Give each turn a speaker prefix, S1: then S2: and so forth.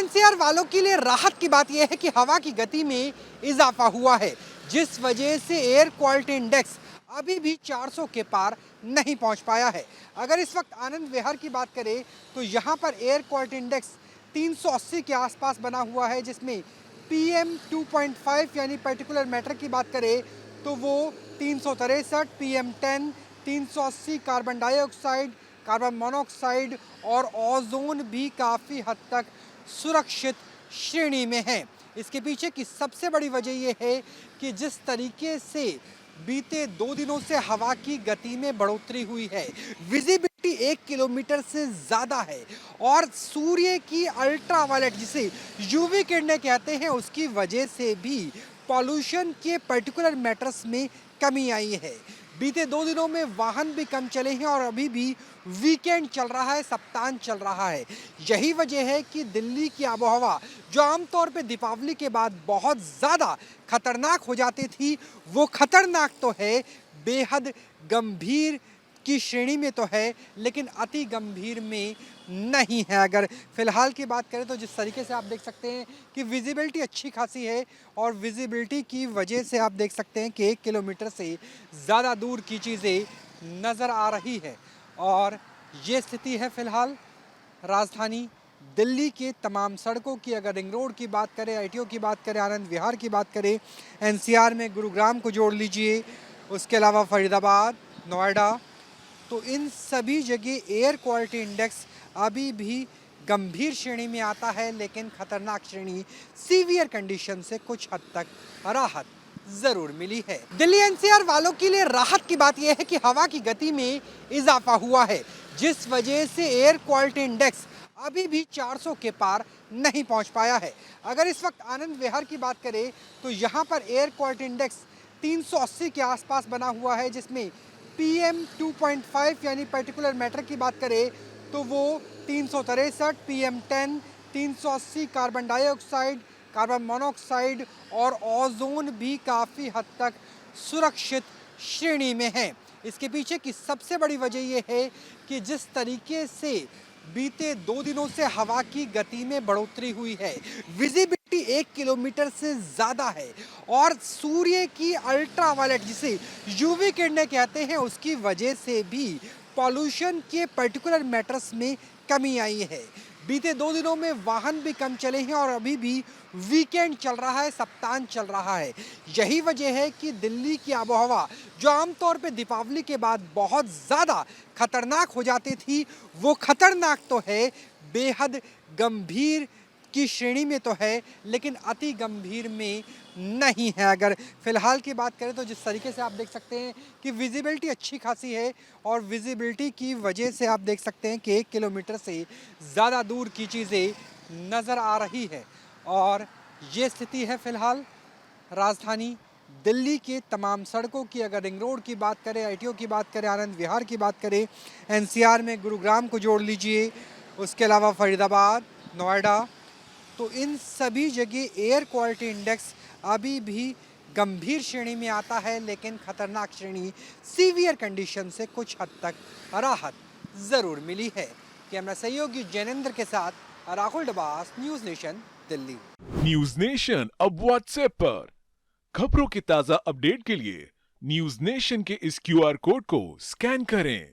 S1: NCR वालों के लिए राहत की बात यह है कि हवा की गति में इजाफा हुआ है, जिस वजह से एयर क्वालिटी इंडेक्स अभी भी 400 के पार नहीं पहुंच पाया है। अगर इस वक्त आनंद विहार की बात करें तो यहां पर एयर क्वालिटी इंडेक्स 380 के आसपास बना हुआ है, जिसमें PM 2.5 यानी पर्टिकुलर मैटर की बात करें तो वो 363, PM 10, 380 carbon dioxide, carbon monoxide और ओजोन भी काफ़ी हद तक सुरक्षित श्रेणी में है। इसके पीछे की सबसे बड़ी वजह यह है कि जिस तरीके से बीते 2 दिनों से हवा की गति में बढ़ोतरी हुई है, विजिबिलिटी 1 किलोमीटर से ज़्यादा है और सूर्य की अल्ट्रावायलेट, जिसे यूवी किरणें कहते हैं, उसकी वजह से भी पॉल्यूशन के पर्टिकुलर मैटर्स में कमी आई है। बीते 2 दिनों में वाहन भी कम चले हैं और अभी भी वीकेंड चल रहा है, सप्तांत चल रहा है। यही वजह है कि दिल्ली की आबोहवा, जो आमतौर पे दीपावली के बाद बहुत ज़्यादा खतरनाक हो जाती थी, वो खतरनाक तो है, बेहद गंभीर की श्रेणी में तो है, लेकिन अति गंभीर में नहीं है। अगर फ़िलहाल की बात करें तो जिस तरीके से आप देख सकते हैं कि विजिबिलिटी अच्छी खासी है और विजिबिलिटी की वजह से आप देख सकते हैं कि 1 किलोमीटर से ज़्यादा दूर की चीज़ें नज़र आ रही है। और ये स्थिति है फ़िलहाल राजधानी दिल्ली के तमाम सड़कों की। अगर रिंग रोड की बात करें, ITO की बात करें, आनंद विहार की बात करें, NCR में गुरुग्राम को जोड़ लीजिए, उसके अलावा फरीदाबाद, नोएडा, तो इन सभी जगह एयर क्वालिटी इंडेक्स अभी भी गंभीर श्रेणी में आता है, लेकिन खतरनाक श्रेणी, सीवियर कंडीशन से कुछ हद तक राहत जरूर मिली है। दिल्ली NCR वालों के लिए राहत की बात यह है कि हवा की गति में इजाफा हुआ है, जिस वजह से एयर क्वालिटी इंडेक्स अभी भी 400 के पार नहीं पहुंच पाया है। अगर इस वक्त आनंद विहार की बात करें तो यहां पर एयर क्वालिटी इंडेक्स 380 के आसपास बना हुआ है, जिसमें PM 2.5 यानी पर्टिकुलर मैटर की बात करें तो वो 363, PM 10, 380 carbon dioxide, carbon monoxide और ओजोन भी काफ़ी हद तक सुरक्षित श्रेणी में है। इसके पीछे की सबसे बड़ी वजह यह है कि जिस तरीके से बीते 2 दिनों से हवा की गति में बढ़ोतरी हुई है, विजिबिलिटी 1 किलोमीटर से ज़्यादा है और सूर्य की अल्ट्रावायलेट, जिसे यूवी किरणें कहते हैं, उसकी वजह से भी पॉल्यूशन के पर्टिकुलर मैटर्स में कमी आई है। बीते 2 दिनों में वाहन भी कम चले हैं और अभी भी वीकेंड चल रहा है, सप्तांत चल रहा है। यही वजह है कि दिल्ली की आबोहवा, जो आमतौर पे दीपावली के बाद बहुत ज़्यादा खतरनाक हो जाती थी, वो खतरनाक तो है, बेहद गंभीर की श्रेणी में तो है, लेकिन अति गंभीर में नहीं है। अगर फ़िलहाल की बात करें तो जिस तरीके से आप देख सकते हैं कि विजिबिलिटी अच्छी खासी है और विजिबिलिटी की वजह से आप देख सकते हैं कि 1 किलोमीटर से ज़्यादा दूर की चीज़ें नज़र आ रही है। और ये स्थिति है फ़िलहाल राजधानी दिल्ली के तमाम सड़कों की। अगर रिंग रोड की बात करें, ITO की बात करें, आनंद विहार की बात करें, NCR में गुरुग्राम को जोड़ लीजिए, उसके अलावा फरीदाबाद, नोएडा, तो इन सभी जगह एयर क्वालिटी इंडेक्स अभी भी गंभीर श्रेणी में आता है, लेकिन खतरनाक श्रेणी, सीवियर कंडीशन से कुछ हद तक राहत ज़रूर मिली है। कैमरा सहयोगी जैनेंद्र के साथ Rahul Dabas, news nation, Delhi.
S2: News nation अब व्हाट्सएप पर खबरों की ताजा अपडेट के लिए न्यूज नेशन के इस QR कोड को स्कैन करें।